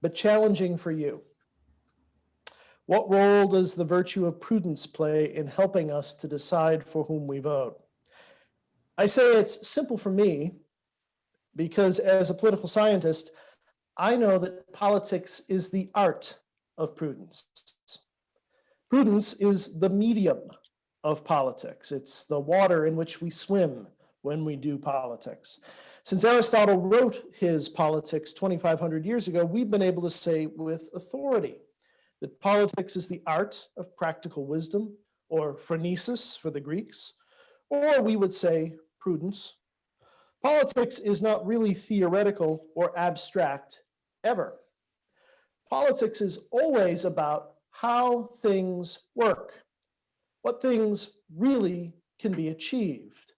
but challenging for you. What role does the virtue of prudence play in helping us to decide for whom we vote? I say it's simple for me because as a political scientist, I know that politics is the art of prudence. Prudence is the medium of politics. It's the water in which we swim when we do politics. Since Aristotle wrote his Politics 2,500 years ago, we've been able to say with authority that politics is the art of practical wisdom, or phronesis for the Greeks, or we would say prudence. Politics is not really theoretical or abstract ever. Politics is always about how things work, what things really can be achieved,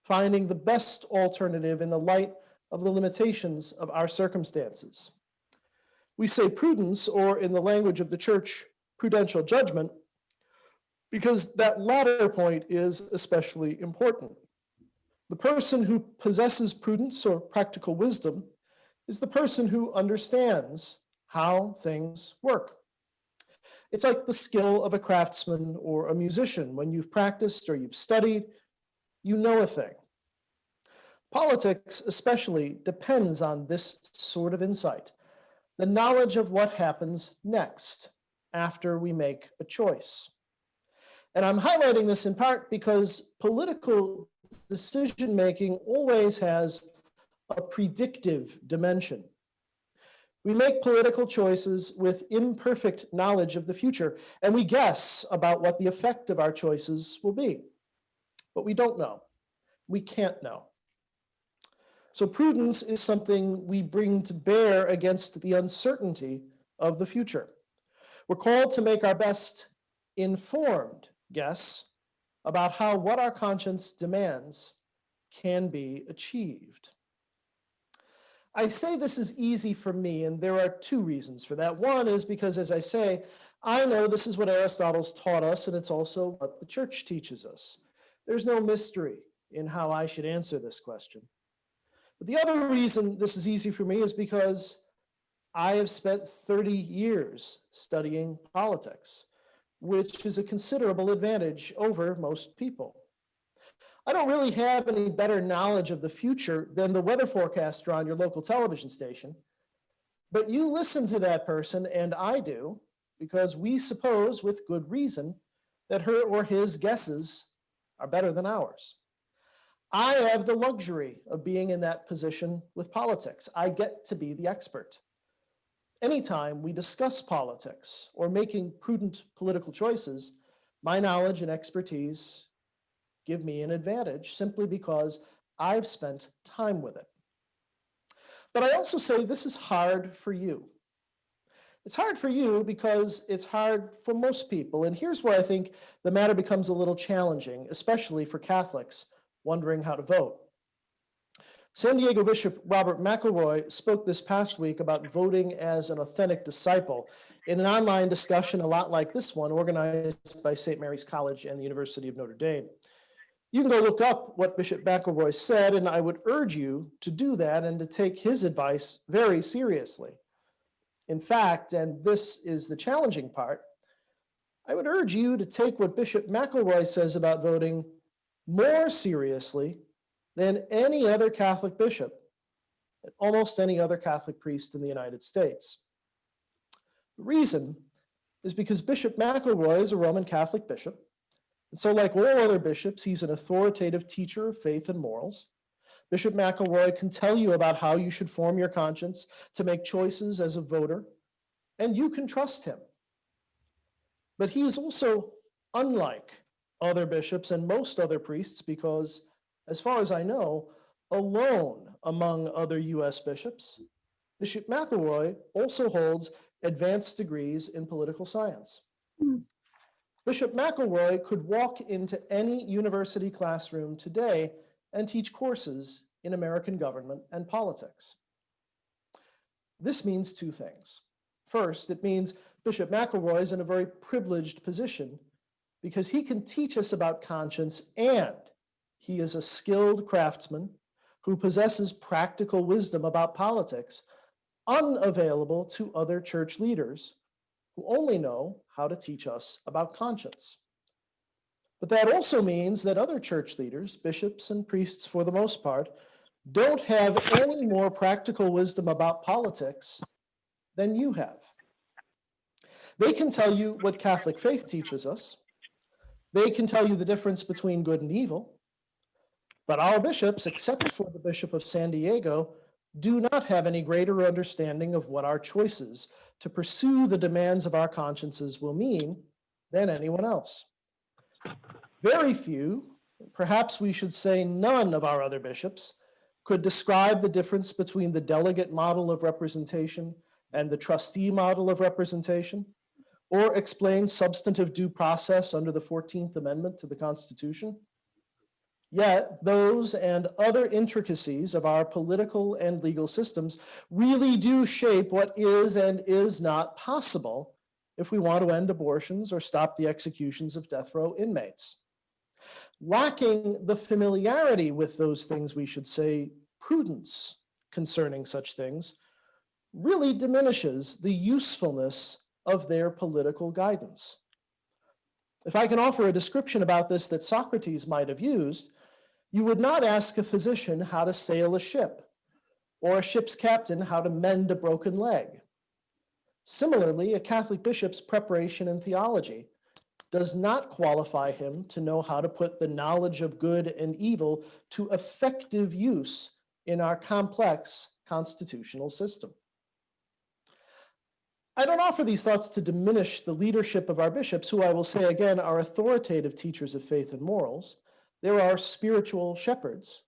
finding the best alternative in the light of the limitations of our circumstances. We say prudence, or in the language of the church, prudential judgment, because that latter point is especially important. The person who possesses prudence or practical wisdom is the person who understands how things work. It's like the skill of a craftsman or a musician. When you've practiced or you've studied, you know a thing. Politics especially depends on this sort of insight, the knowledge of what happens next after we make a choice. And I'm highlighting this in part because political decision-making always has a predictive dimension. We make political choices with imperfect knowledge of the future, and we guess about what the effect of our choices will be. But we don't know. We can't know. So prudence is something we bring to bear against the uncertainty of the future. We're called to make our best informed guess about how what our conscience demands can be achieved. I say this is easy for me, and there are two reasons for that. One is because, as I say, I know this is what Aristotle's taught us, and it's also what the church teaches us. There's no mystery in how I should answer this question. But the other reason this is easy for me is because I have spent 30 years studying politics, which is a considerable advantage over most people. I don't really have any better knowledge of the future than the weather forecaster on your local television station, but you listen to that person, and I do, because we suppose with good reason that her or his guesses are better than ours. I have the luxury of being in that position with politics. I get to be the expert. Anytime we discuss politics or making prudent political choices, my knowledge and expertise give me an advantage simply because I've spent time with it. But I also say this is hard for you. It's hard for you because it's hard for most people. And here's where I think the matter becomes a little challenging, especially for Catholics wondering how to vote. San Diego Bishop Robert McElroy spoke this past week about voting as an authentic disciple in an online discussion a lot like this one, organized by St. Mary's College and the University of Notre Dame. You can go look up what Bishop McElroy said, and I would urge you to do that and to take his advice very seriously. In fact, and this is the challenging part, I would urge you to take what Bishop McElroy says about voting more seriously than any other Catholic bishop, and almost any other Catholic priest in the United States. The reason is because Bishop McElroy is a Roman Catholic bishop, and so like all other bishops, he's an authoritative teacher of faith and morals. Bishop McElroy can tell you about how you should form your conscience to make choices as a voter, and you can trust him. But he is also unlike other bishops and most other priests because, as far as I know, alone among other U.S. bishops, Bishop McElroy also holds advanced degrees in political science. Bishop McElroy could walk into any university classroom today and teach courses in American government and politics. This means two things. First, it means Bishop McElroy is in a very privileged position because he can teach us about conscience, and he is a skilled craftsman who possesses practical wisdom about politics unavailable to other church leaders who only know how to teach us about conscience. But that also means that other church leaders, bishops and priests for the most part, don't have any more practical wisdom about politics than you have. They can tell you what Catholic faith teaches us. They can tell you the difference between good and evil. But our bishops, except for the Bishop of San Diego, do not have any greater understanding of what our choices to pursue the demands of our consciences will mean than anyone else. Very few, perhaps we should say none of our other bishops, could describe the difference between the delegate model of representation and the trustee model of representation, or explain substantive due process under the 14th Amendment to the Constitution. Yet those and other intricacies of our political and legal systems really do shape what is and is not possible if we want to end abortions or stop the executions of death row inmates. Lacking the familiarity with those things, we should say, prudence concerning such things, really diminishes the usefulness of their political guidance. If I can offer a description about this that Socrates might have used, you would not ask a physician how to sail a ship, or a ship's captain how to mend a broken leg. Similarly, a Catholic bishop's preparation in theology does not qualify him to know how to put the knowledge of good and evil to effective use in our complex constitutional system. I don't offer these thoughts to diminish the leadership of our bishops, who I will say again are authoritative teachers of faith and morals. There are spiritual shepherds.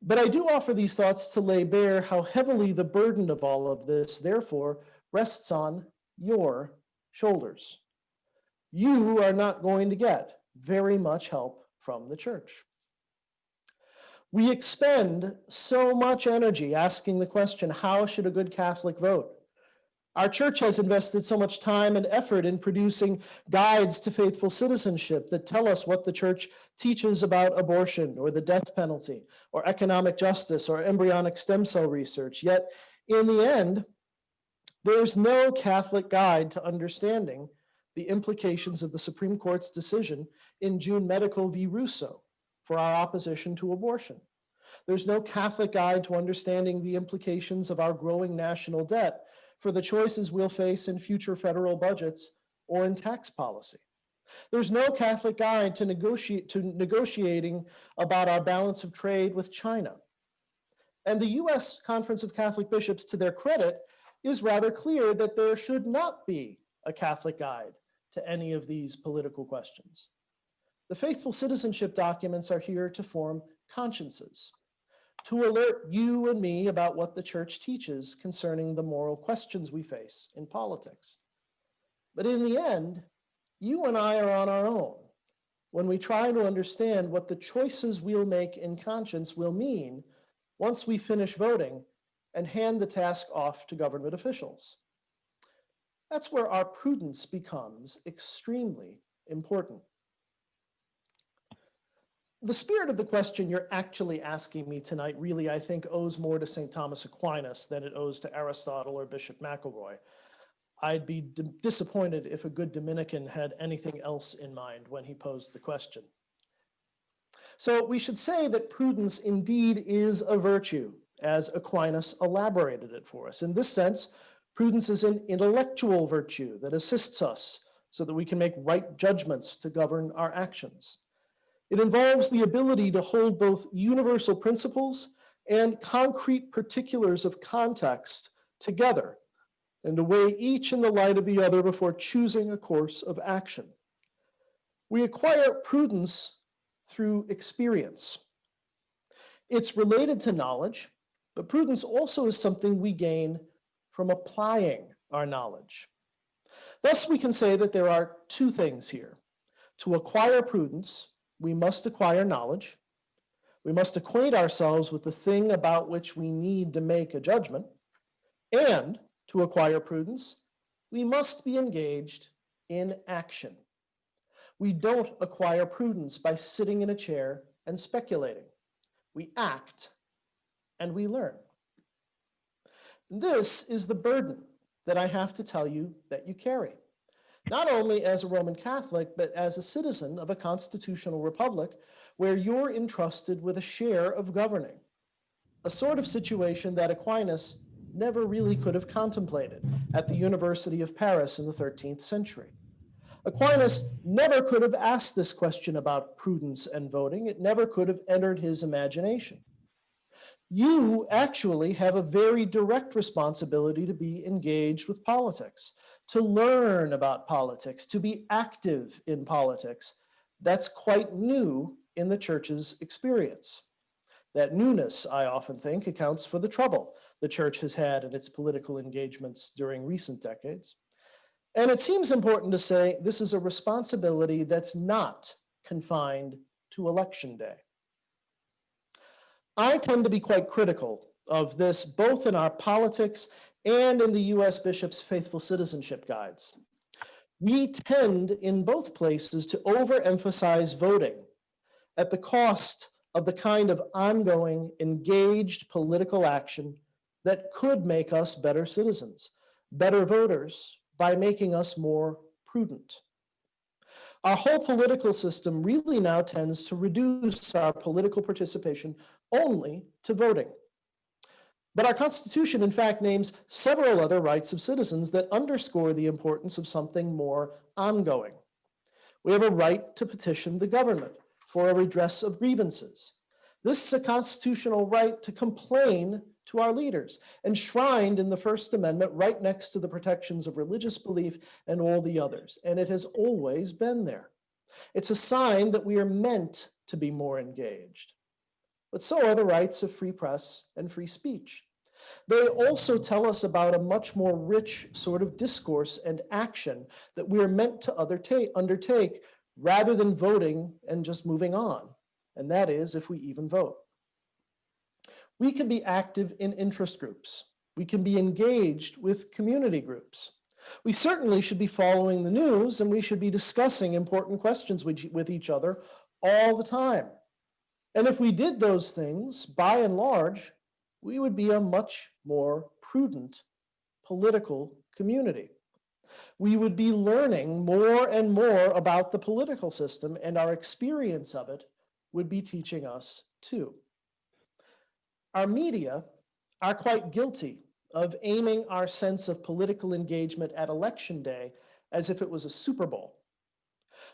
But I do offer these thoughts to lay bare how heavily the burden of all of this, therefore, rests on your shoulders. You are not going to get very much help from the church. We expend so much energy asking the question, how should a good Catholic vote? Our church has invested so much time and effort in producing guides to faithful citizenship that tell us what the church teaches about abortion or the death penalty or economic justice or embryonic stem cell research. Yet in the end, there's no Catholic guide to understanding the implications of the Supreme Court's decision in June Medical v. Russo for our opposition to abortion. There's no Catholic guide to understanding the implications of our growing national debt for the choices we'll face in future federal budgets or in tax policy. There's no Catholic guide to negotiating about our balance of trade with China. And the U.S. Conference of Catholic Bishops, to their credit, is rather clear that there should not be a Catholic guide to any of these political questions. The faithful citizenship documents are here to form consciences, to alert you and me about what the church teaches concerning the moral questions we face in politics. But in the end, you and I are on our own when we try to understand what the choices we'll make in conscience will mean once we finish voting and hand the task off to government officials. That's where our prudence becomes extremely important. The spirit of the question you're actually asking me tonight really, I think, owes more to St. Thomas Aquinas than it owes to Aristotle or Bishop McElroy. I'd be disappointed if a good Dominican had anything else in mind when he posed the question. So we should say that prudence indeed is a virtue, as Aquinas elaborated it for us. In this sense, prudence is an intellectual virtue that assists us so that we can make right judgments to govern our actions. It involves the ability to hold both universal principles and concrete particulars of context together and to weigh each in the light of the other before choosing a course of action. We acquire prudence through experience. It's related to knowledge, but prudence also is something we gain from applying our knowledge. Thus, we can say that there are two things here. To acquire prudence, we must acquire knowledge. We must acquaint ourselves with the thing about which we need to make a judgment. And to acquire prudence, we must be engaged in action. We don't acquire prudence by sitting in a chair and speculating. We act and we learn. This is the burden that I have to tell you that you carry, not only as a Roman Catholic, but as a citizen of a constitutional republic where you're entrusted with a share of governing, a sort of situation that Aquinas never really could have contemplated at the University of Paris in the 13th century. Aquinas never could have asked this question about prudence and voting. It never could have entered his imagination. You actually have a very direct responsibility to be engaged with politics, to learn about politics, to be active in politics. That's quite new in the church's experience. That newness, I often think, accounts for the trouble the church has had in its political engagements during recent decades. And it seems important to say this is a responsibility that's not confined to election day. I tend to be quite critical of this, both in our politics and in the U.S. Bishops' Faithful Citizenship Guides. We tend in both places to overemphasize voting at the cost of the kind of ongoing, engaged political action that could make us better citizens, better voters, by making us more prudent. Our whole political system really now tends to reduce our political participation only to voting. But our Constitution, in fact, names several other rights of citizens that underscore the importance of something more ongoing. We have a right to petition the government for a redress of grievances. This is a constitutional right to complain to our leaders, enshrined in the First Amendment right next to the protections of religious belief and all the others, and it has always been there. It's a sign that we are meant to be more engaged. But so are the rights of free press and free speech. They also tell us about a much more rich sort of discourse and action that we are meant to undertake rather than voting and just moving on, and that is if we even vote. We can be active in interest groups. We can be engaged with community groups. We certainly should be following the news, and we should be discussing important questions with each other all the time. And if we did those things, by and large, we would be a much more prudent political community. We would be learning more and more about the political system, and our experience of it would be teaching us too. Our media are quite guilty of aiming our sense of political engagement at election day as if it was a Super Bowl.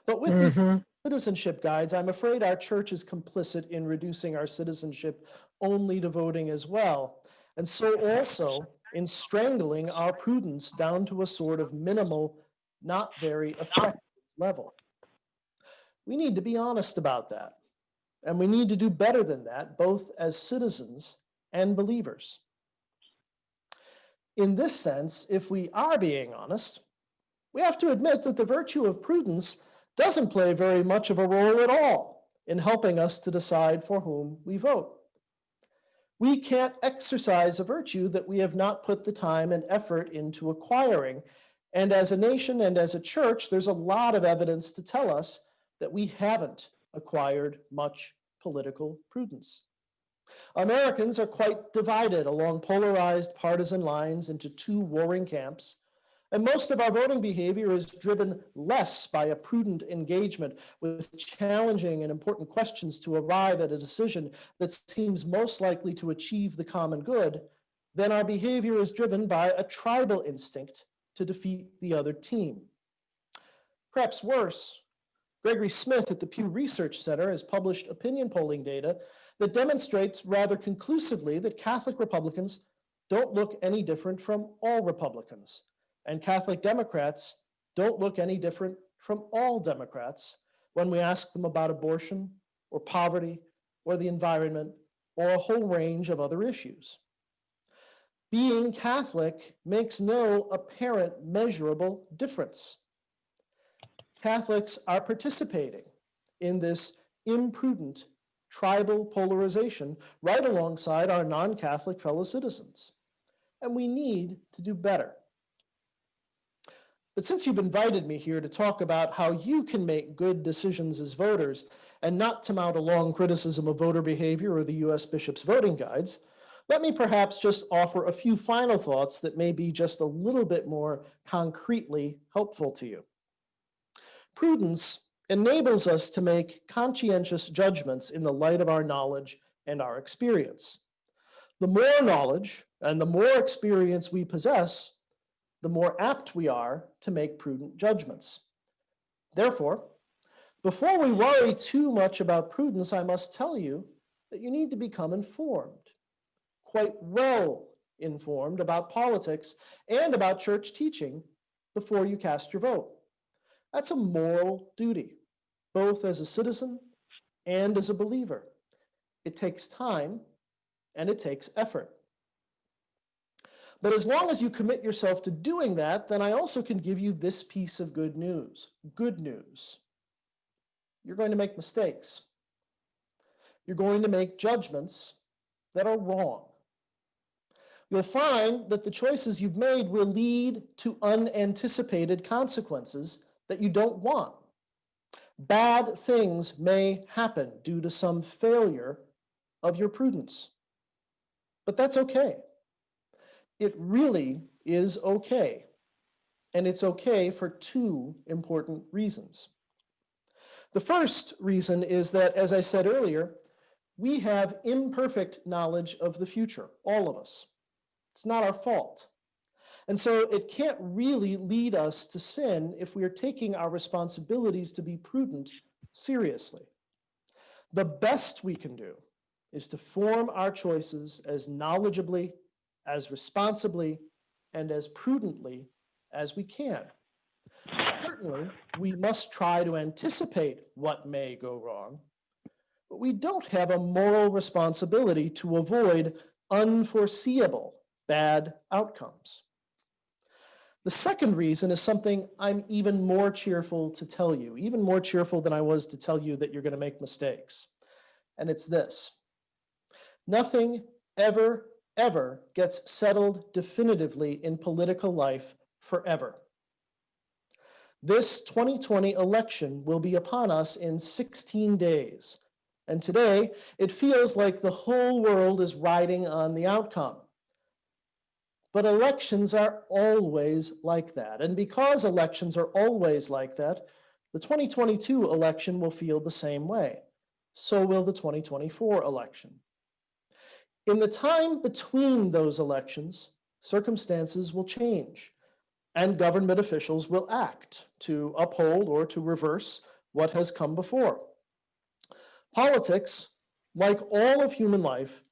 But with these citizenship guides, I'm afraid our church is complicit in reducing our citizenship only to voting as well, and so also in strangling our prudence down to a sort of minimal, not very effective level. We need to be honest about that. And we need to do better than that, both as citizens and believers. In this sense, if we are being honest, we have to admit that the virtue of prudence doesn't play very much of a role at all in helping us to decide for whom we vote. We can't exercise a virtue that we have not put the time and effort into acquiring. And as a nation and as a church, there's a lot of evidence to tell us that we haven't acquired much political prudence. Americans are quite divided along polarized partisan lines into two warring camps, and most of our voting behavior is driven less by a prudent engagement with challenging and important questions to arrive at a decision that seems most likely to achieve the common good than our behavior is driven by a tribal instinct to defeat the other team. Perhaps worse, Gregory Smith at the Pew Research Center has published opinion polling data that demonstrates rather conclusively that Catholic Republicans don't look any different from all Republicans, and Catholic Democrats don't look any different from all Democrats when we ask them about abortion or poverty or the environment or a whole range of other issues. Being Catholic makes no apparent measurable difference. Catholics are participating in this imprudent tribal polarization right alongside our non-Catholic fellow citizens, and we need to do better. But since you've invited me here to talk about how you can make good decisions as voters and not to mount a long criticism of voter behavior or the U.S. Bishops' voting guides, Let me perhaps just offer a few final thoughts that may be just a little bit more concretely helpful to you. Prudence enables us to make conscientious judgments in the light of our knowledge and our experience. The more knowledge and the more experience we possess, the more apt we are to make prudent judgments. Therefore, before we worry too much about prudence, I must tell you that you need to become informed, quite well informed about politics and about church teaching before you cast your vote. That's a moral duty, both as a citizen and as a believer. It takes time and it takes effort. But as long as you commit yourself to doing that, then I also can give you this piece of good news. Good news. You're going to make mistakes. You're going to make judgments that are wrong. You'll find that the choices you've made will lead to unanticipated consequences that you don't want. Bad things may happen due to some failure of your prudence. But that's okay. It really is okay. And it's okay for two important reasons. The first reason is that, as I said earlier, we have imperfect knowledge of the future, all of us. It's not our fault. And so it can't really lead us to sin if we are taking our responsibilities to be prudent seriously. The best we can do is to form our choices as knowledgeably, as responsibly, and as prudently as we can. Certainly, we must try to anticipate what may go wrong, but we don't have a moral responsibility to avoid unforeseeable bad outcomes. The second reason is something I'm even more cheerful to tell you, even more cheerful than I was to tell you that you're going to make mistakes. And it's this: nothing ever gets settled definitively in political life forever. This 2020 election will be upon us in 16 days. And today, it feels like the whole world is riding on the outcome. But elections are always like that. And because elections are always like that, the 2022 election will feel the same way. So will the 2024 election. In the time between those elections, circumstances will change, and government officials will act to uphold or to reverse what has come before. Politics, like all of human life,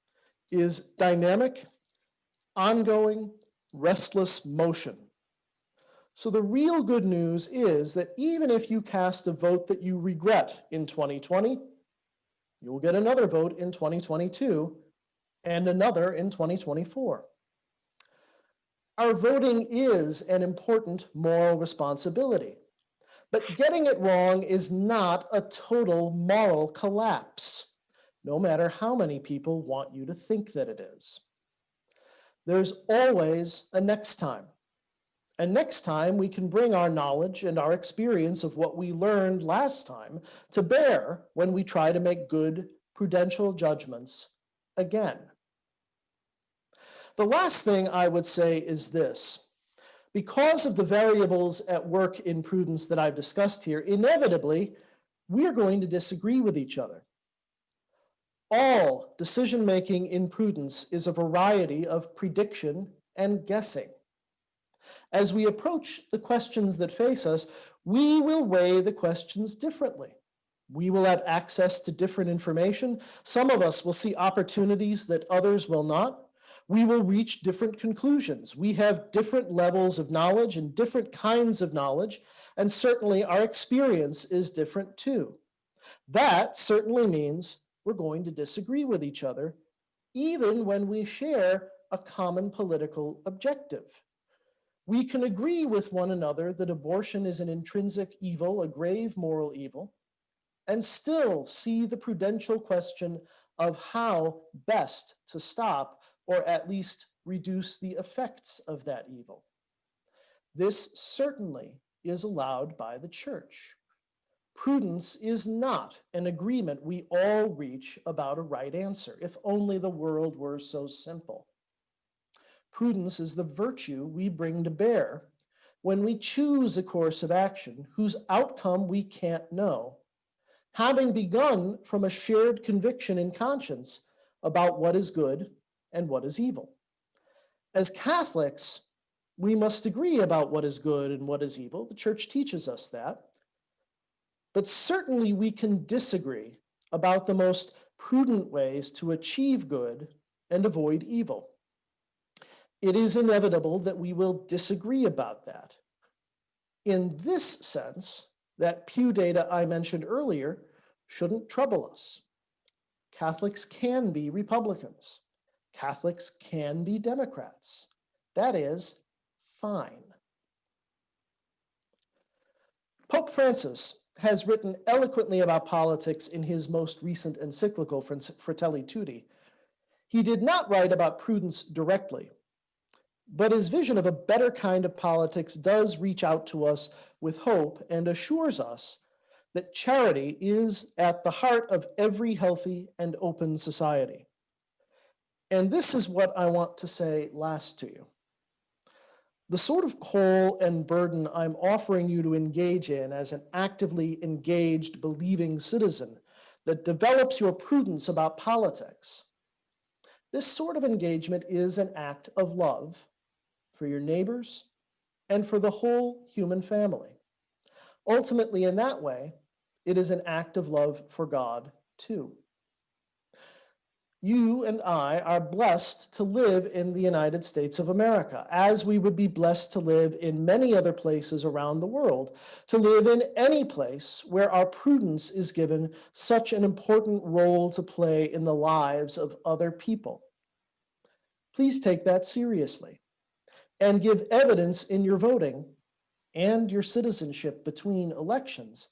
is dynamic, ongoing, restless motion. So the real good news is that even if you cast a vote that you regret in 2020, you will get another vote in 2022 and another in 2024. Our voting is an important moral responsibility, but getting it wrong is not a total moral collapse, no matter how many people want you to think that it is. There's always a next time. And next time we can bring our knowledge and our experience of what we learned last time to bear when we try to make good prudential judgments again. The last thing I would say is this: because of the variables at work in prudence that I've discussed here, inevitably, we're going to disagree with each other. All decision-making in prudence is a variety of prediction and guessing. As we approach the questions that face us, we will weigh the questions differently. We will have access to different information. Some of us will see opportunities that others will not. We will reach different conclusions. We have different levels of knowledge and different kinds of knowledge, and certainly our experience is different too. That certainly means we're going to disagree with each other, even when we share a common political objective. We can agree with one another that abortion is an intrinsic evil, a grave moral evil, and still see the prudential question of how best to stop or at least reduce the effects of that evil. This certainly is allowed by the church. Prudence is not an agreement we all reach about a right answer, if only the world were so simple. Prudence is the virtue we bring to bear when we choose a course of action whose outcome we can't know, having begun from a shared conviction in conscience about what is good and what is evil. As Catholics, we must agree about what is good and what is evil. The church teaches us that. But certainly we can disagree about the most prudent ways to achieve good and avoid evil. It is inevitable that we will disagree about that. In this sense, that Pew data I mentioned earlier shouldn't trouble us. Catholics can be Republicans. Catholics can be Democrats. That is fine. Pope Francis has written eloquently about politics in his most recent encyclical, Fratelli Tutti. He did not write about prudence directly, but his vision of a better kind of politics does reach out to us with hope and assures us that charity is at the heart of every healthy and open society. And this is what I want to say last to you. The sort of call and burden I'm offering you to engage in as an actively engaged, believing citizen that develops your prudence about politics, this sort of engagement is an act of love for your neighbors and for the whole human family. Ultimately, in that way, it is an act of love for God too. You and I are blessed to live in the United States of America, as we would be blessed to live in many other places around the world, to live in any place where our prudence is given such an important role to play in the lives of other people. Please take that seriously and give evidence in your voting and your citizenship between elections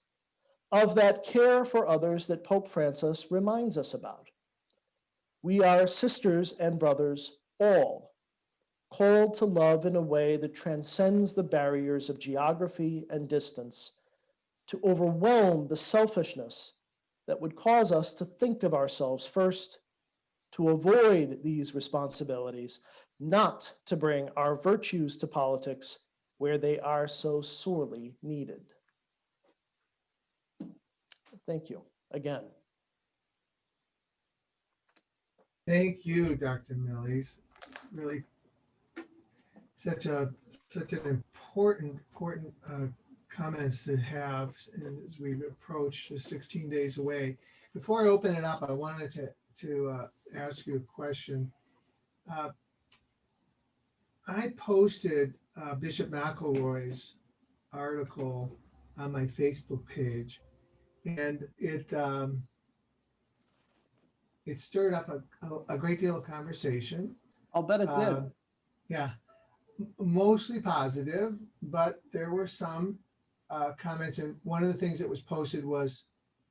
of that care for others that Pope Francis reminds us about. We are sisters and brothers, all called to love in a way that transcends the barriers of geography and distance, to overwhelm the selfishness that would cause us to think of ourselves first, to avoid these responsibilities, not to bring our virtues to politics where they are so sorely needed. Thank you again. Thank you, Dr. Millies. Really, such an important comments to have as we approach the 16 days away. Before I open it up, I wanted to ask you a question. I posted Bishop McElroy's article on my Facebook page, and it stirred up a great deal of conversation. I'll bet it did. Yeah, mostly positive, but there were some comments. And one of the things that was posted was,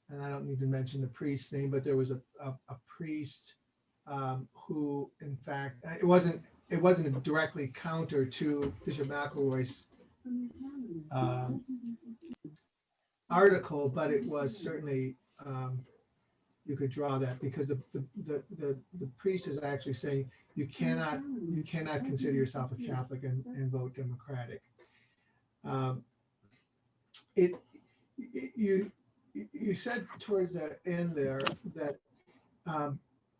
and I don't need to mention the priest's name, but there was a priest who, in fact, it wasn't directly counter to Bishop McElroy's article, but it was certainly you could draw that, because the priest is actually saying you cannot consider yourself a Catholic and vote Democratic. You said towards the end there that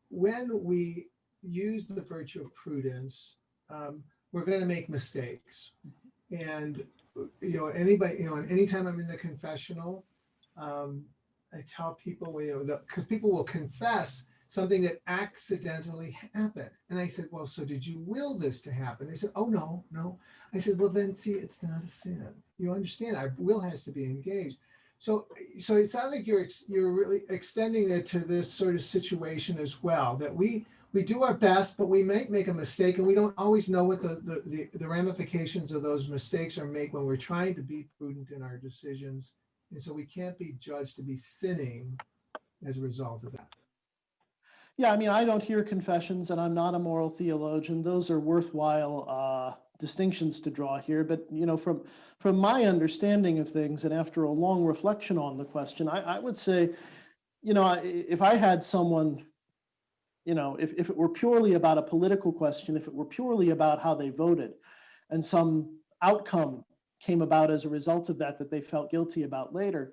when we use the virtue of prudence, we're going to make mistakes, and anybody, anytime I'm in the confessional, I tell people, because people will confess something that accidentally happened. And I said, well, so did you will this to happen? They said, oh, no. I said, well, then see, it's not a sin. You understand, our will has to be engaged. So it sounds like you're really extending it to this sort of situation as well, that we do our best, but we might make a mistake, and we don't always know what the ramifications of those mistakes are made when we're trying to be prudent in our decisions. And so we can't be judged to be sinning as a result of that. Yeah, I mean, I don't hear confessions, and I'm not a moral theologian. Those are worthwhile distinctions to draw here, but from my understanding of things, and after a long reflection on the question, I would say, if I had someone, if it were purely about a political question, if it were purely about how they voted, and some outcome came about as a result of that they felt guilty about later,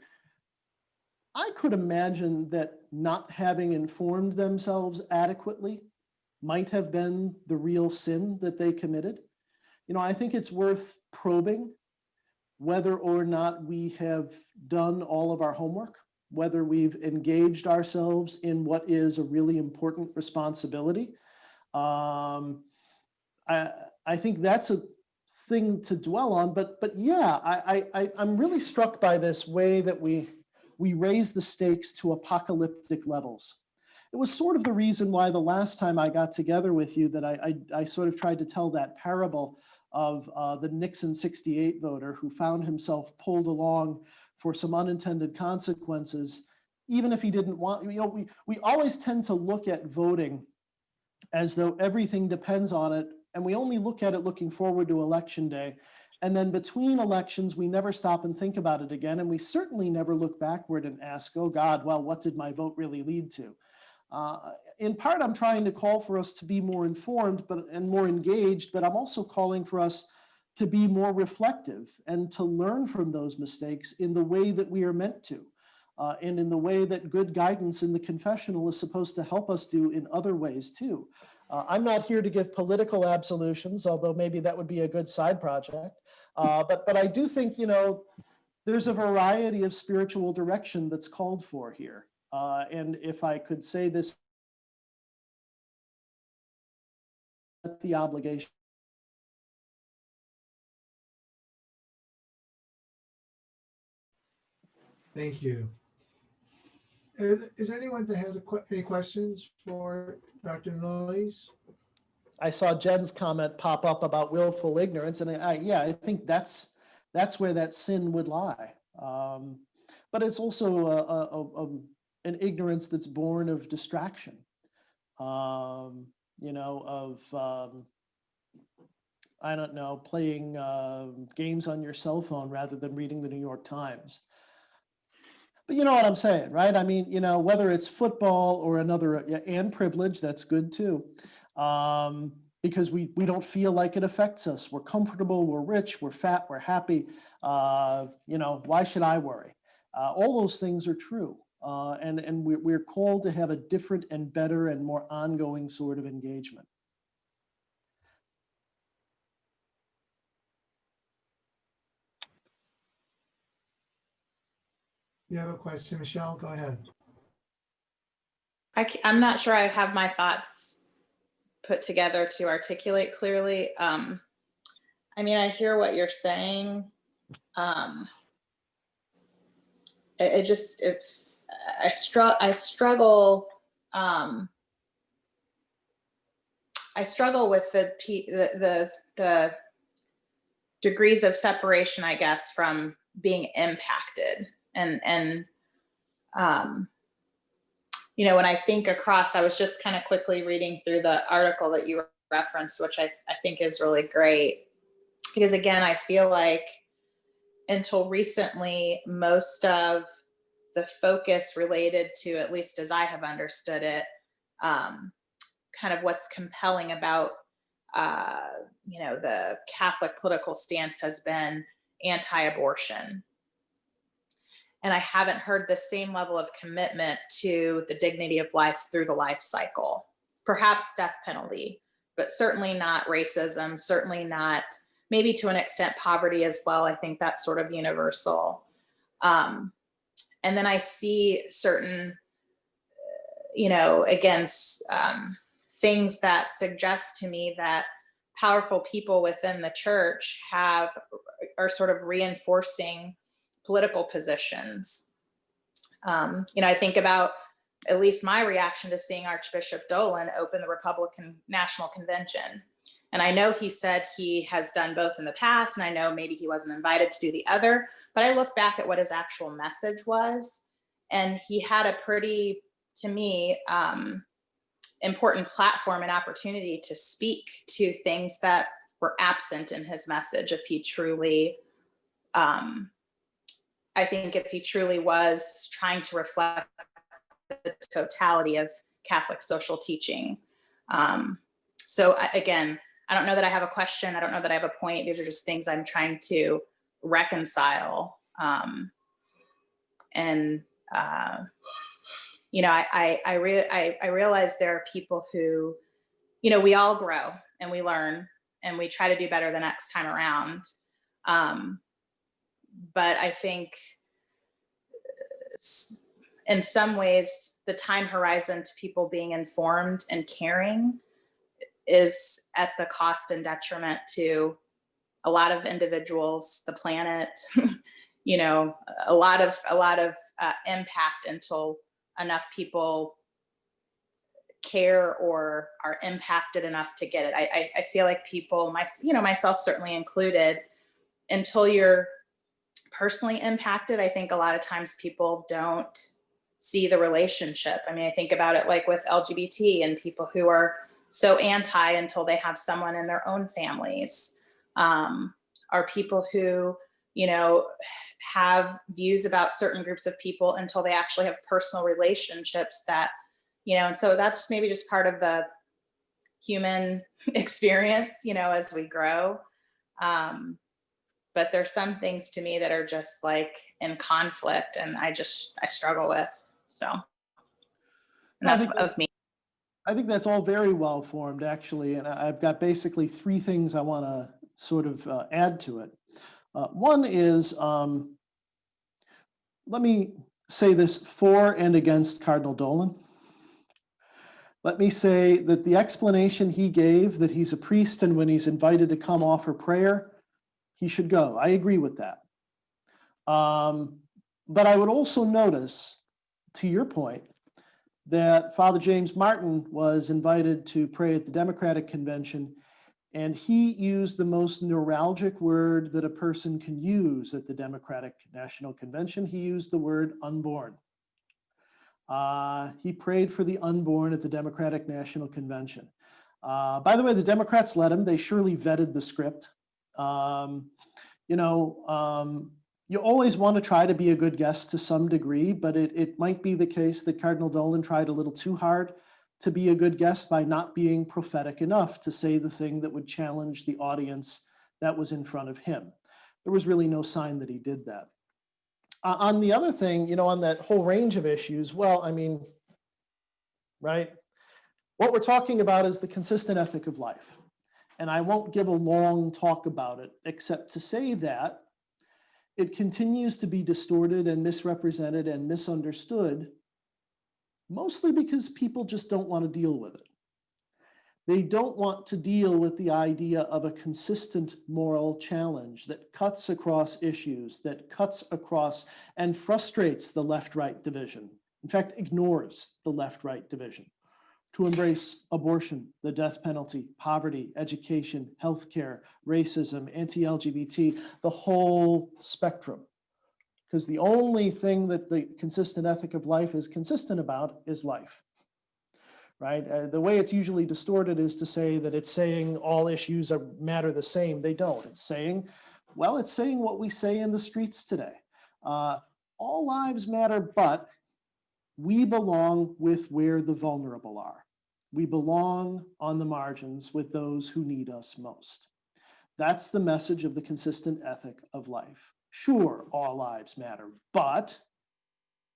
I could imagine that not having informed themselves adequately might have been the real sin that they committed. I think it's worth probing whether or not we have done all of our homework, whether we've engaged ourselves in what is a really important responsibility. I think that's a thing to dwell on, but yeah, I'm really struck by this way that we raise the stakes to apocalyptic levels. It was sort of the reason why the last time I got together with you that I sort of tried to tell that parable of the Nixon '68 voter who found himself pulled along for some unintended consequences, even if he didn't want. We always tend to look at voting as though everything depends on it, and we only look at it looking forward to election day. And then between elections, we never stop and think about it again. And we certainly never look backward and ask, oh God, well, what did my vote really lead to? In part, I'm trying to call for us to be more informed and more engaged, but I'm also calling for us to be more reflective and to learn from those mistakes in the way that we are meant to, and in the way that good guidance in the confessional is supposed to help us do in other ways too. I'm not here to give political absolutions, although maybe that would be a good side project. But I do think, there's a variety of spiritual direction that's called for here. And if I could say this, the obligation. Thank you. Is there anyone that has any questions for Dr. Noyes? I saw Jen's comment pop up about willful ignorance, and I think that's where that sin would lie. But it's also an ignorance that's born of distraction, I don't know, playing games on your cell phone rather than reading the New York Times. But you know what I'm saying, right? I mean, whether it's football or another, and privilege, that's good too. Because we don't feel like it affects us. We're comfortable, we're rich, we're fat, we're happy. Why should I worry? All those things are true. And we're called to have a different and better and more ongoing sort of engagement. You have a question, Michelle? Go ahead. I'm not sure I have my thoughts put together to articulate clearly. I hear what you're saying. I struggle with the degrees of separation, I guess, from being impacted. And when I think across, I was just kind of quickly reading through the article that you referenced, which I think is really great. Because again, I feel like until recently, most of the focus related to, at least as I have understood it, kind of what's compelling about, the Catholic political stance has been anti-abortion. And I haven't heard the same level of commitment to the dignity of life through the life cycle. Perhaps death penalty, but certainly not racism, certainly not, maybe to an extent, poverty as well. I think that's sort of universal. And then I see certain, things that suggest to me that powerful people within the church are sort of reinforcing political positions. I think about at least my reaction to seeing Archbishop Dolan open the Republican National Convention. And I know he said he has done both in the past, and I know maybe he wasn't invited to do the other, but I look back at what his actual message was, and he had a pretty, to me, important platform and opportunity to speak to things that were absent in his message if he truly, I think if he truly was trying to reflect the totality of Catholic social teaching. Again, I don't know that I have a question. I don't know that I have a point. These are just things I'm trying to reconcile. I realize there are people who, we all grow and we learn and we try to do better the next time around. But I think in some ways, the time horizon to people being informed and caring is at the cost and detriment to a lot of individuals, the planet, a lot of impact until enough people care or are impacted enough to get it. I feel like people, myself certainly included, until you're personally impacted, I think a lot of times people don't see the relationship. I mean, I think about it like with LGBT and people who are so anti until they have someone in their own families, are people who, have views about certain groups of people until they actually have personal relationships that, and so that's maybe just part of the human experience, as we grow. But there's some things to me that are just like in conflict and I struggle with. So enough of me. I think that's all very well formed, actually. And I've got basically three things I want to sort of add to it. One is, let me say this for and against Cardinal Dolan. Let me say that the explanation he gave, that he's a priest and when he's invited to come offer prayer, he should go. I agree with that. But I would also notice, to your point, that Father James Martin was invited to pray at the Democratic Convention, and he used the most neuralgic word that a person can use at the Democratic National Convention. He used the word unborn. He prayed for the unborn at the Democratic National Convention. By the way, the Democrats let him. They surely vetted the script. You always want to try to be a good guest to some degree, but it might be the case that Cardinal Dolan tried a little too hard to be a good guest by not being prophetic enough to say the thing that would challenge the audience that was in front of him. There was really no sign that he did that. On the other thing, on that whole range of issues, well, I mean, right? What we're talking about is the consistent ethic of life. And I won't give a long talk about it, except to say that it continues to be distorted and misrepresented and misunderstood, mostly because people just don't want to deal with it. They don't want to deal with the idea of a consistent moral challenge that cuts across issues, that cuts across and frustrates the left-right division. In fact, ignores the left-right division. To embrace abortion, the death penalty, poverty, education, healthcare, racism, anti-LGBT, the whole spectrum. Because the only thing that the consistent ethic of life is consistent about is life, right? The way it's usually distorted is to say that it's saying all issues matter the same. They don't. It's saying what we say in the streets today. All lives matter, but we belong with where the vulnerable are. We belong on the margins with those who need us most. That's the message of the consistent ethic of life. Sure, all lives matter, but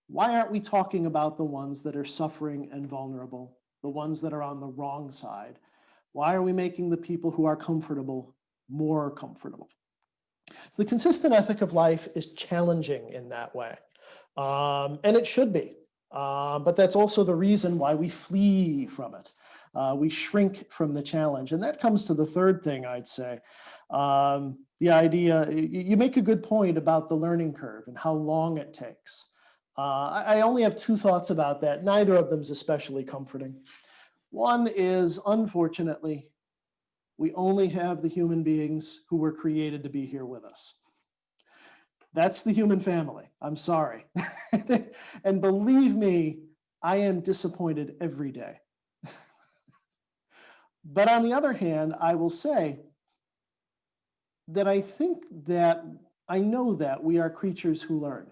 why aren't we talking about the ones that are suffering and vulnerable, the ones that are on the wrong side? Why are we making the people who are comfortable more comfortable? So the consistent ethic of life is challenging in that way, and it should be. But that's also the reason why we flee from it. We shrink from the challenge. And that comes to the third thing I'd say. The idea, you make a good point about the learning curve and how long it takes. I only have two thoughts about that. Neither of them is especially comforting. One is, unfortunately, we only have the human beings who were created to be here with us. That's the human family. I'm sorry. And believe me, I am disappointed every day. But on the other hand, I will say that I think that I know that we are creatures who learn,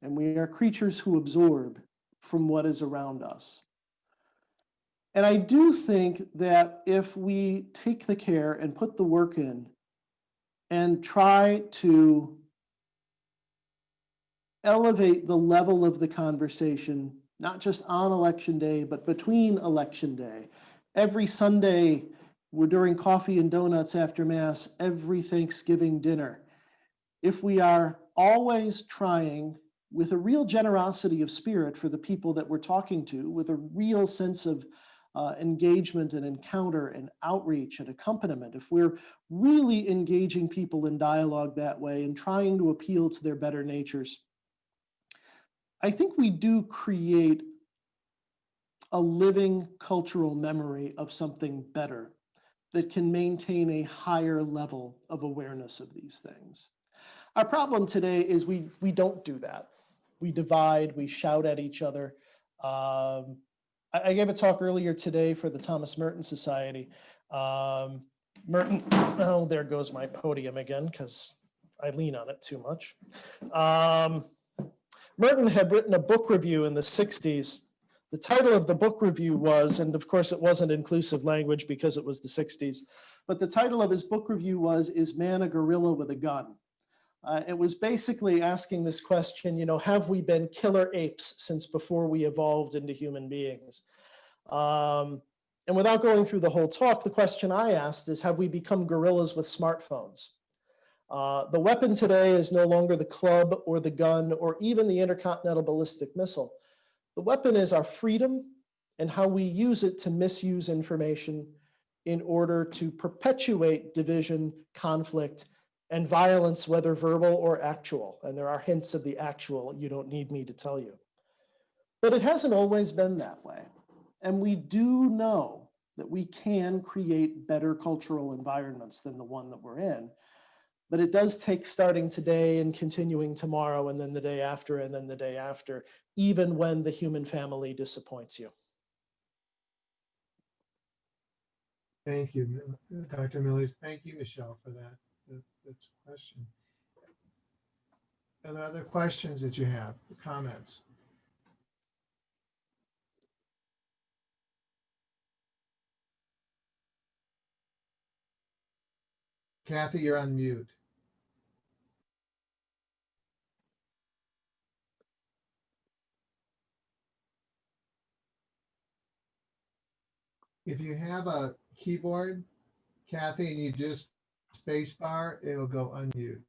and we are creatures who absorb from what is around us. And I do think that if we take the care and put the work in and try to elevate the level of the conversation, not just on election day, but between election day, every Sunday, we're during coffee and donuts after Mass, every Thanksgiving dinner. If we are always trying with a real generosity of spirit for the people that we're talking to, with a real sense of engagement and encounter and outreach and accompaniment, if we're really engaging people in dialogue that way and trying to appeal to their better natures, I think we do create a living cultural memory of something better that can maintain a higher level of awareness of these things. Our problem today is we don't do that. We divide, we shout at each other. I gave a talk earlier today for the Thomas Merton Society. Merton, oh, there goes my podium again because I lean on it too much. Merton had written a book review in the 60s. The title of the book review was, and of course it wasn't inclusive language because it was the 60s, but the title of his book review was, "Is Man a Gorilla with a Gun?" It was basically asking this question, have we been killer apes since before we evolved into human beings? And without going through the whole talk, the question I asked is, have we become gorillas with smartphones? The weapon today is no longer the club or the gun or even the intercontinental ballistic missile. The weapon is our freedom and how we use it to misuse information in order to perpetuate division, conflict, and violence, whether verbal or actual. And there are hints of the actual, you don't need me to tell you. But it hasn't always been that way. And we do know that we can create better cultural environments than the one that we're in. But it does take starting today and continuing tomorrow and then the day after and then the day after, even when the human family disappoints you. Thank you, Dr. Millies. Thank you, Michelle, for that. That's a question. Are there other questions that you have, comments? Kathy, you're on mute. If you have a keyboard, Kathy, and you just space bar, it'll go unmute.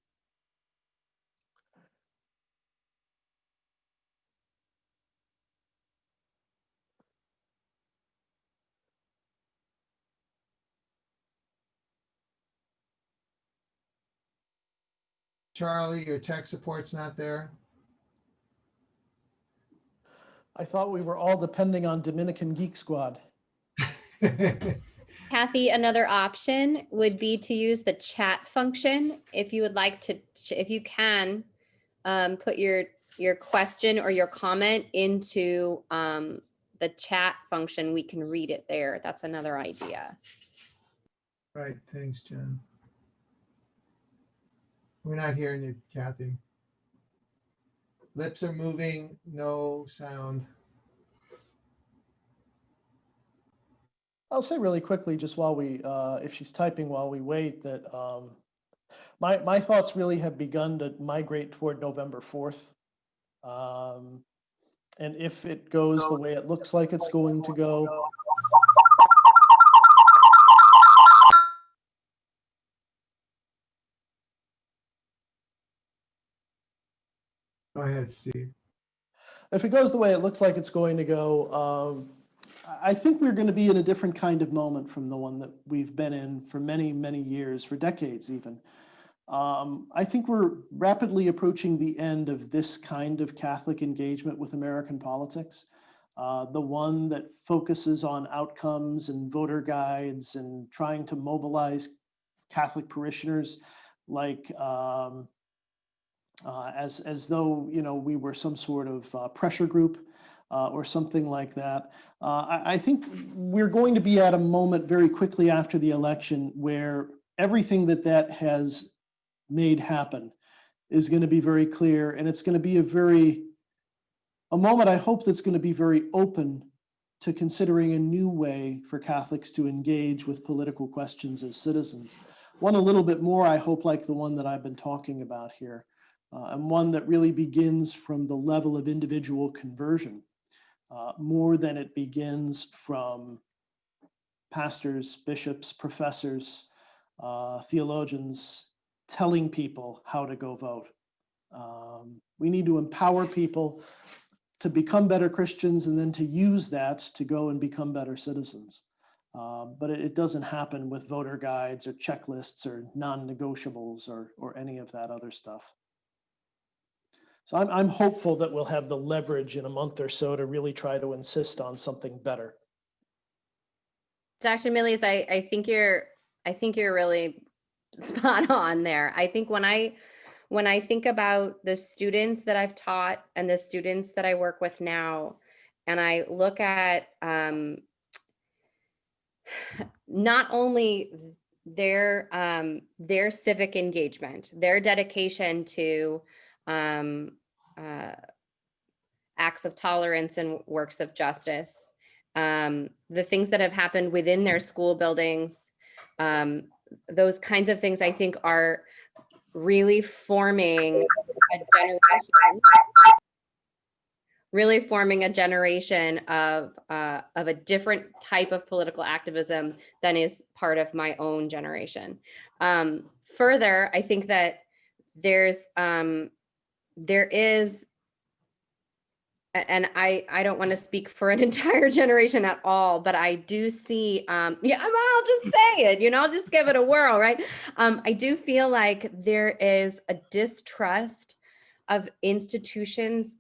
Charlie, your tech support's not there. I thought we were all depending on Dominican Geek Squad. Kathy, another option would be to use the chat function. If you would like to, if you can, put your question or your comment into the chat function, we can read it there. That's another idea. Right, thanks, Jen. We're not hearing you, Kathy. Lips are moving, no sound. I'll say really quickly, just while we, if she's typing while we wait, that my thoughts really have begun to migrate toward November 4th. And if it goes the way it looks like it's going to go, Go ahead, Steve. if it goes the way it looks like it's going to go, I think we're going to be in a different kind of moment from the one that we've been in for many, many years, for decades even. I think we're rapidly approaching the end of this kind of Catholic engagement with American politics, the one that focuses on outcomes and voter guides and trying to mobilize Catholic parishioners like as though we were some sort of pressure group or something like that. I think we're going to be at a moment very quickly after the election where everything that has made happen is going to be very clear, and it's going to be a moment, I hope, that's going to be very open to considering a new way for Catholics to engage with political questions as citizens. One a little bit more, I hope, like the one that I've been talking about here, and one that really begins from the level of individual conversion, more than it begins from pastors, bishops, professors, theologians telling people how to go vote. We need to empower people to become better Christians and then to use that to go and become better citizens. But it doesn't happen with voter guides or checklists or non-negotiables or any of that other stuff. So I'm hopeful that we'll have the leverage in a month or so to really try to insist on something better. Dr. Millies, I think you're really spot on there. I think when I think about the students that I've taught and the students that I work with now, and I look at not only their civic engagement, their dedication to acts of tolerance and works of justice, the things that have happened within their school buildings, those kinds of things I think are really forming a generation of a different type of political activism than is part of my own generation. Further, I think that there is, and I don't want to speak for an entire generation at all, but I do see, I'll just say it, I'll just give it a whirl, right? I do feel like there is a distrust of institutions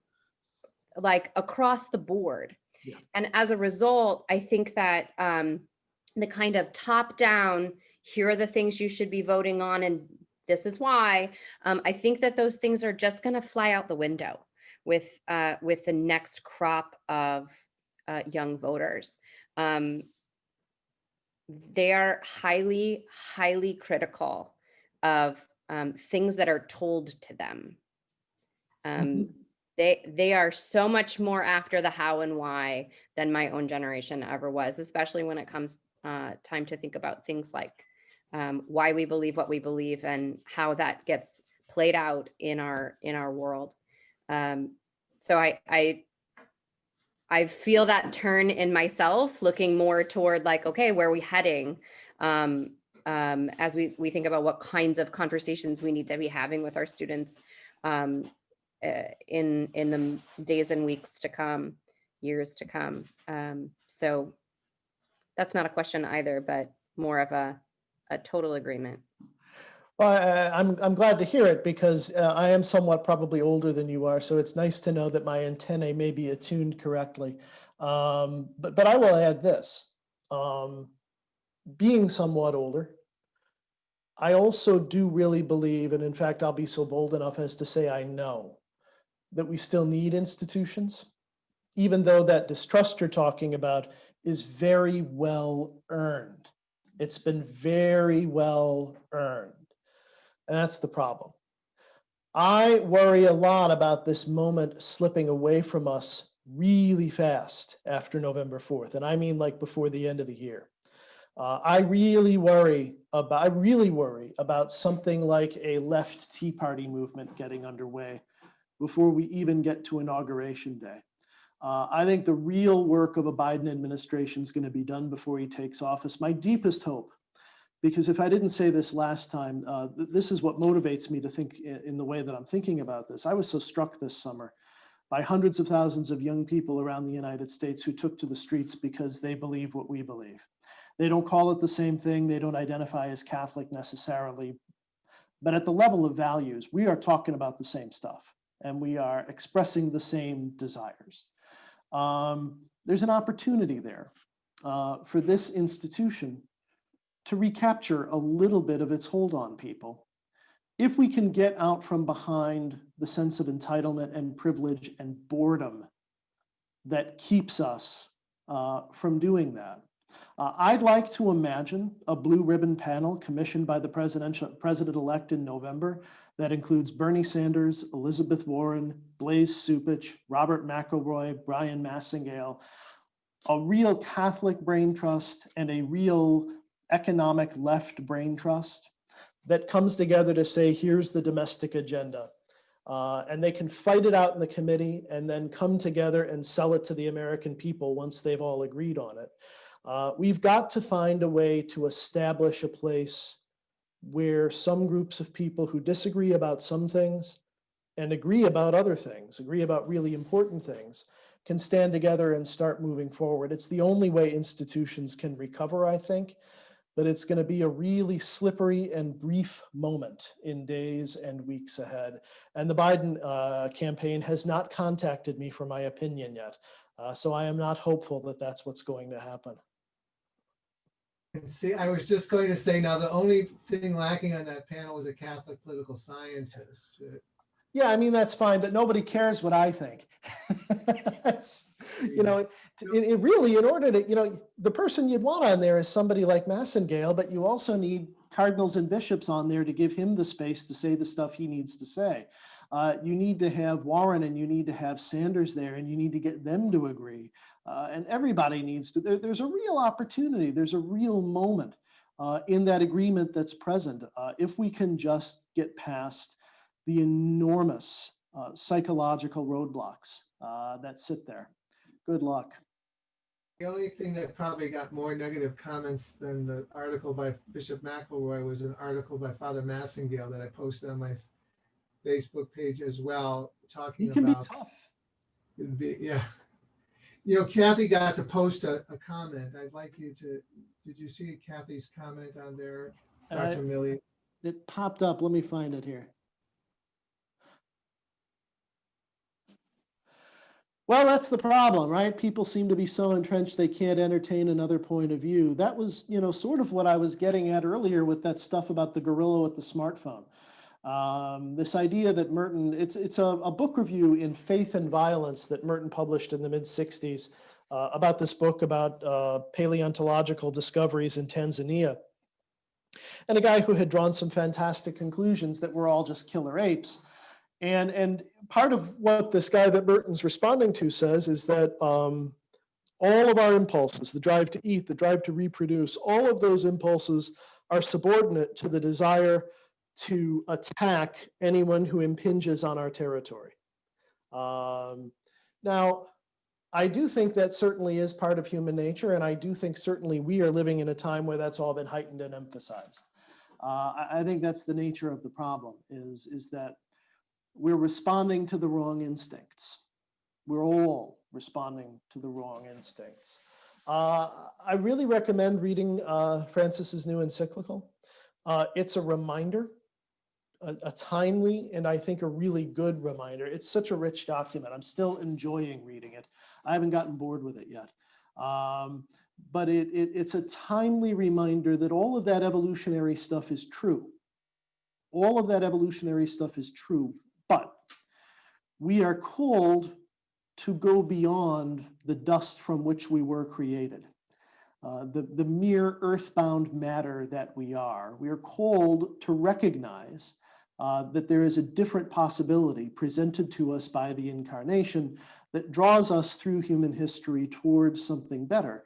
like across the board. Yeah. And as a result, I think that the kind of top down, here are the things you should be voting on, and this is why, I think that those things are just going to fly out the window with the next crop of young voters. They are highly, highly critical of things that are told to them. They are so much more after the how and why than my own generation ever was, especially when it comes time to think about things like why we believe what we believe and how that gets played out in our world. So I feel that turn in myself, looking more toward like, okay, where are we heading? As we think about what kinds of conversations we need to be having with our students in the days and weeks to come, years to come. So that's not a question either, but more of a total agreement. Well, I'm glad to hear it, because I am somewhat probably older than you are, so it's nice to know that my antennae may be attuned correctly. But I will add this. Being somewhat older, I also do really believe, and in fact, I'll be so bold enough as to say I know, that we still need institutions, even though that distrust you're talking about is very well earned. It's been very well earned. And that's the problem. I worry a lot about this moment slipping away from us really fast after November 4th. And I mean like before the end of the year. I really worry about something like a left Tea Party movement getting underway before we even get to Inauguration Day. I think the real work of a Biden administration is going to be done before he takes office. My deepest hope, because if I didn't say this last time, this is what motivates me to think in the way that I'm thinking about this. I was so struck this summer by hundreds of thousands of young people around the United States who took to the streets because they believe what we believe. They don't call it the same thing. They don't identify as Catholic necessarily. But at the level of values, we are talking about the same stuff, and we are expressing the same desires. There's an opportunity there for this institution to recapture a little bit of its hold on people. If we can get out from behind the sense of entitlement and privilege and boredom that keeps us from doing that, I'd like to imagine a blue ribbon panel commissioned by the president-elect in November that includes Bernie Sanders, Elizabeth Warren, Blaise Supich, Robert McElroy, Brian Massingale, a real Catholic brain trust and a real economic left brain trust that comes together to say, here's the domestic agenda. And they can fight it out in the committee and then come together and sell it to the American people once they've all agreed on it. We've got to find a way to establish a place where some groups of people who disagree about some things and agree about other things, agree about really important things, can stand together and start moving forward. It's the only way institutions can recover, I think, but it's going to be a really slippery and brief moment in days and weeks ahead. And the Biden campaign has not contacted me for my opinion yet. So I am not hopeful that that's what's going to happen. And see, I was just going to say, now the only thing lacking on that panel was a Catholic political scientist. Yeah, I mean, that's fine, but nobody cares what I think. You know, it really, in order to, you know, the person you'd want on there is somebody like Massingale, but you also need cardinals and bishops on there to give him the space to say the stuff he needs to say. You need to have Warren and you need to have Sanders there, and you need to get them to agree. And everybody needs to, there's a real opportunity, there's a real moment in that agreement that's present. If we can just get past the enormous psychological roadblocks that sit there. Good luck. The only thing that probably got more negative comments than the article by Bishop McElroy was an article by Father Massingale that I posted on my Facebook page as well, talking You can be about. tough. Yeah. You know, Kathy got to post a comment. I'd like you to, did you see Kathy's comment on there, Dr. Milley? It popped up. Let me find it here. Well, that's the problem, right? People seem to be so entrenched they can't entertain another point of view. That was, you know, sort of what I was getting at earlier with that stuff about the gorilla with the smartphone. This idea that Merton, it's a book review in Faith and Violence that Merton published in the mid-60s about this book about paleontological discoveries in Tanzania. And a guy who had drawn some fantastic conclusions that we're all just killer apes. And part of what this guy that Merton's responding to says is that all of our impulses, the drive to eat, the drive to reproduce, all of those impulses are subordinate to the desire to attack anyone who impinges on our territory. Now, I do think that certainly is part of human nature, and I do think certainly we are living in a time where that's all been heightened and emphasized. I think that's the nature of the problem, is that we're responding to the wrong instincts. We're all responding to the wrong instincts. I really recommend reading Francis's new encyclical. It's a reminder, a timely and I think a really good reminder. It's such a rich document. I'm still enjoying reading it. I haven't gotten bored with it yet. But it's a timely reminder that all of that evolutionary stuff is true. All of that evolutionary stuff is true. But we are called to go beyond the dust from which we were created, the mere earthbound matter that we are. We are called to recognize that there is a different possibility presented to us by the incarnation that draws us through human history towards something better.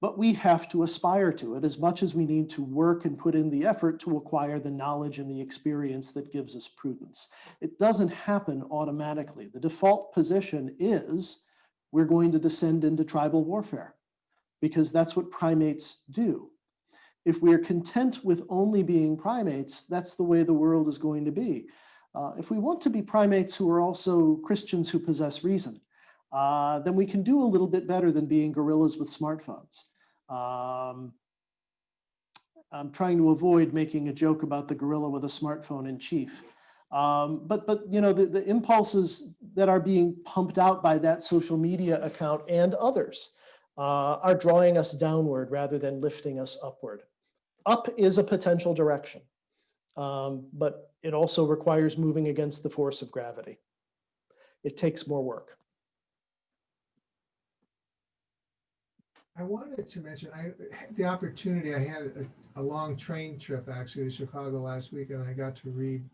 But we have to aspire to it as much as we need to work and put in the effort to acquire the knowledge and the experience that gives us prudence. It doesn't happen automatically. The default position is we're going to descend into tribal warfare because that's what primates do. If we're content with only being primates, that's the way the world is going to be. If we want to be primates who are also Christians who possess reason, then we can do a little bit better than being gorillas with smartphones. I'm trying to avoid making a joke about the gorilla with a smartphone in chief. But you know, the impulses that are being pumped out by that social media account and others are drawing us downward rather than lifting us upward. Up is a potential direction, but it also requires moving against the force of gravity. It takes more work. I wanted to mention, I had the opportunity, I had a long train trip actually to Chicago last week, and I got to read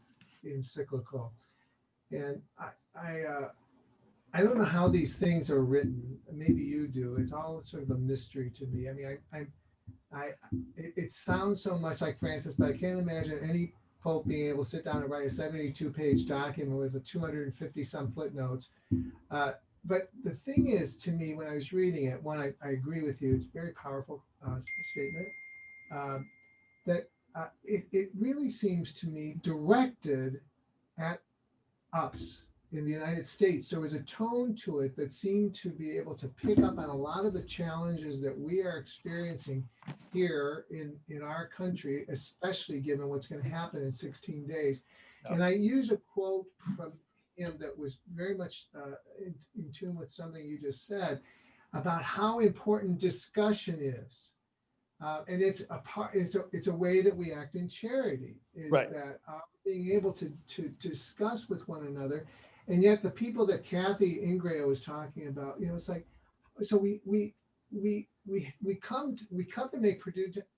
the encyclical. And I don't know how these things are written. Maybe you do. It's all sort of a mystery to me. I mean, it sounds so much like Francis, but I can't imagine any pope being able to sit down and write a 72-page document with a 250 some footnotes. But the thing is, to me, when I was reading it, one, I agree with you. It's a very powerful statement. That it really seems to me directed at us in the United States. There was a tone to it that seemed to be able to pick up on a lot of the challenges that we are experiencing here in our country, especially given what's going to happen in 16 days. And I use a quote from him that was very much in tune with something you just said about how important discussion is. And it's a part. It's a way that we act in charity. Is Right. that being able to discuss with one another, and yet the people that Kathy Ingrao was talking about, it's like, so we come to make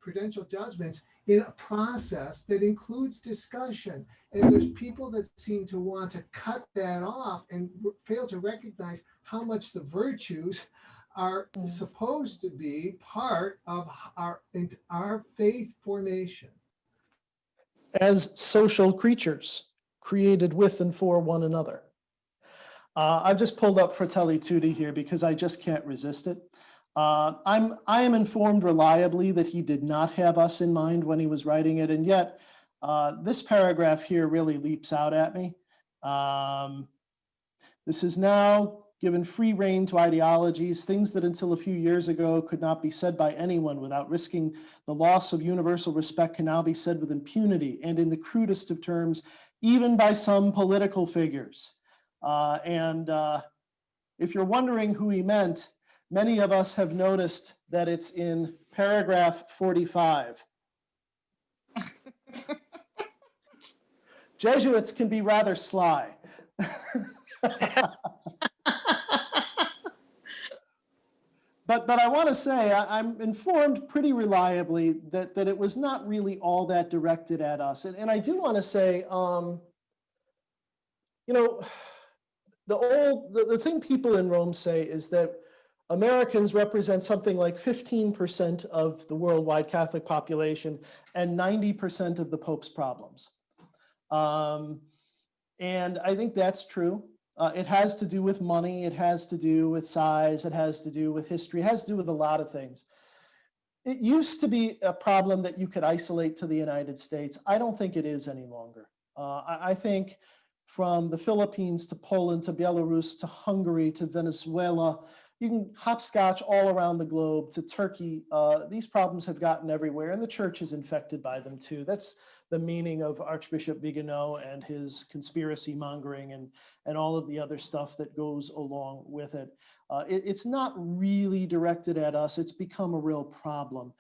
prudential judgments in a process that includes discussion, and there's people that seem to want to cut that off and fail to recognize how much the virtues are supposed to be part of our faith formation. As social creatures created with and for one another. I've just pulled up Fratelli Tutti here because I just can't resist it. I am informed reliably that he did not have us in mind when he was writing it, and yet this paragraph here really leaps out at me. This is now given free rein to ideologies, things that until a few years ago could not be said by anyone without risking the loss of universal respect can now be said with impunity and in the crudest of terms, even by some political figures. If you're wondering who he meant, many of us have noticed that it's in paragraph 45. Jesuits can be rather sly. But I want to say, I'm informed pretty reliably that it was not really all that directed at us. And I do want to say, the thing people in Rome say is that Americans represent something like 15% of the worldwide Catholic population and 90% of the Pope's problems. And I think that's true. It has to do with money, it has to do with size, it has to do with history, it has to do with a lot of things. It used to be a problem that you could isolate to the United States. I don't think it is any longer. I think from the Philippines to Poland to Belarus to Hungary to Venezuela, you can hopscotch all around the globe to Turkey. These problems have gotten everywhere, and the church is infected by them too. That's the meaning of Archbishop Vigano and his conspiracy mongering and all of the other stuff that goes along with it. It's not really directed at us. It's become a real problem.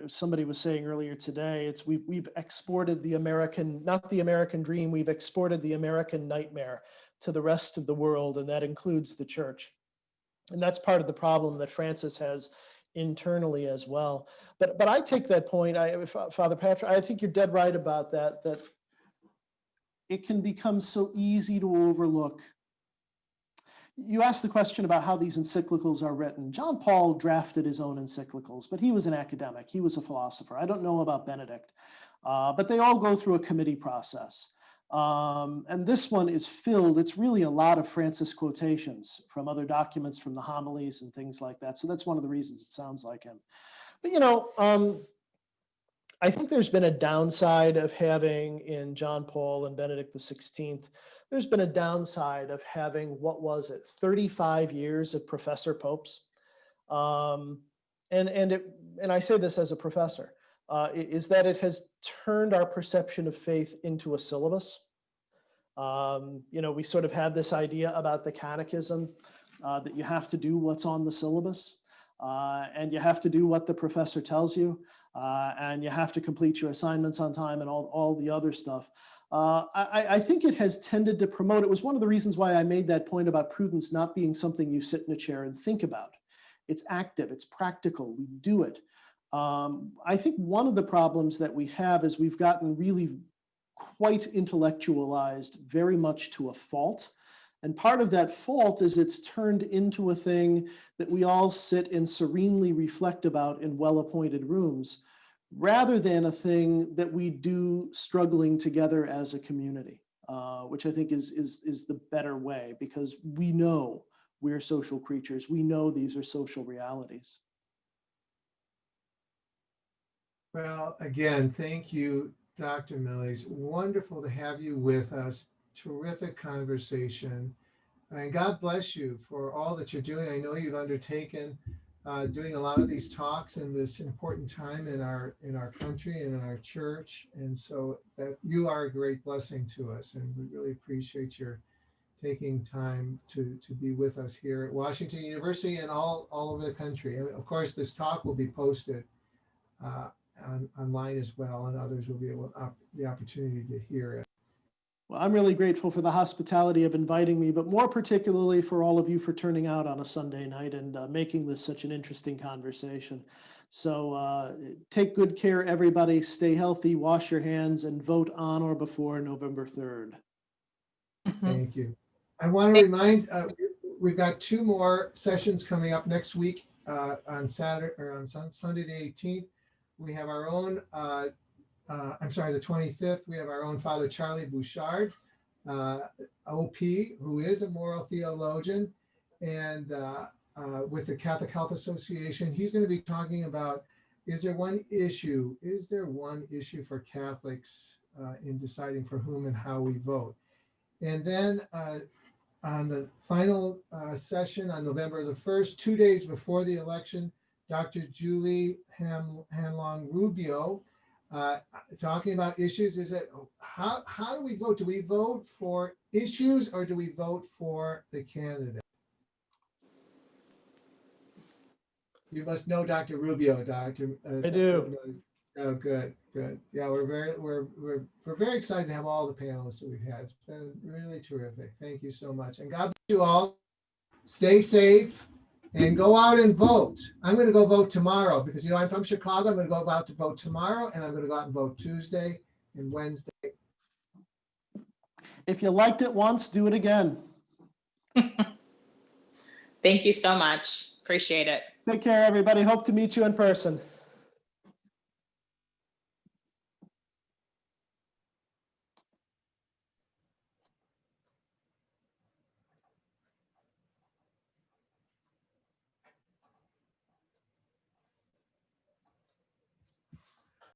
Somebody was saying earlier today, we've exported the American, not the American dream, we've exported the American nightmare to the rest of the world, and that includes the church. And that's part of the problem that Francis has internally as well. But I take that point, Father Patrick, I think you're dead right about that it can become so easy to overlook. You asked the question about how these encyclicals are written. John Paul drafted his own encyclicals, but he was an academic. He was a philosopher. I don't know about Benedict, but they all go through a committee process. And this one is filled, it's really a lot of Francis quotations from other documents, from the homilies and things like that. So that's one of the reasons it sounds like him. But I think there's been a downside of having in John Paul and Benedict XVI, there's been a downside of having, 35 years of professor popes. And I say this as a professor, is that it has turned our perception of faith into a syllabus. We sort of have this idea about the catechism that you have to do what's on the syllabus, and you have to do what the professor tells you, and you have to complete your assignments on time and all the other stuff. I think it has tended to promote, it was one of the reasons why I made that point about prudence not being something you sit in a chair and think about. it's active, it's practical, we do it. I think one of the problems that we have is we've gotten really quite intellectualized, very much to a fault. And part of that fault is it's turned into a thing that we all sit and serenely reflect about in well-appointed rooms, rather than a thing that we do struggling together as a community, which I think is the better way, because we know we're social creatures. We know these are social realities. Well, again, thank you, Dr. Millies. Wonderful to have you with us. Terrific conversation. And God bless you for all that you're doing. I know you've undertaken doing a lot of these talks in this important time in our country and in our church. And so that you are a great blessing to us. And we really appreciate your taking time to be with us here at Washington University and all over the country. And of course, this talk will be posted online as well, and others will be able the opportunity to hear it. Well, I'm really grateful for the hospitality of inviting me, but more particularly for all of you for turning out on a Sunday night and making this such an interesting conversation. So take good care, everybody. Stay healthy, wash your hands, and vote on or before November 3rd. Thank you. I want to remind, we've got 2 more sessions coming up next week on Saturday or on Sunday the 18th. We have our own, I'm sorry, the 25th, we have our own Father Charlie Bouchard, OP, who is a moral theologian, and with the Catholic Health Association. He's going to be talking about, is there one issue for Catholics in deciding for whom and how we vote? And then on the final session on November the 1st, 2 days before the election, Dr. Julie Hanlong Rubio talking about issues. Is that how do we vote? Do we vote for issues or do we vote for the candidate? You must know Dr. Rubio, Doctor. I do. Oh, good. Yeah, we're very excited to have all the panelists that we've had. It's been really terrific. Thank you so much, and God bless you all. Stay safe. And go out and vote. I'm going to go vote tomorrow because, I'm from Chicago. I'm going to go out to vote tomorrow, and I'm going to go out and vote Tuesday and Wednesday. If you liked it once, do it again. Thank you so much. Appreciate it. Take care, everybody. Hope to meet you in person.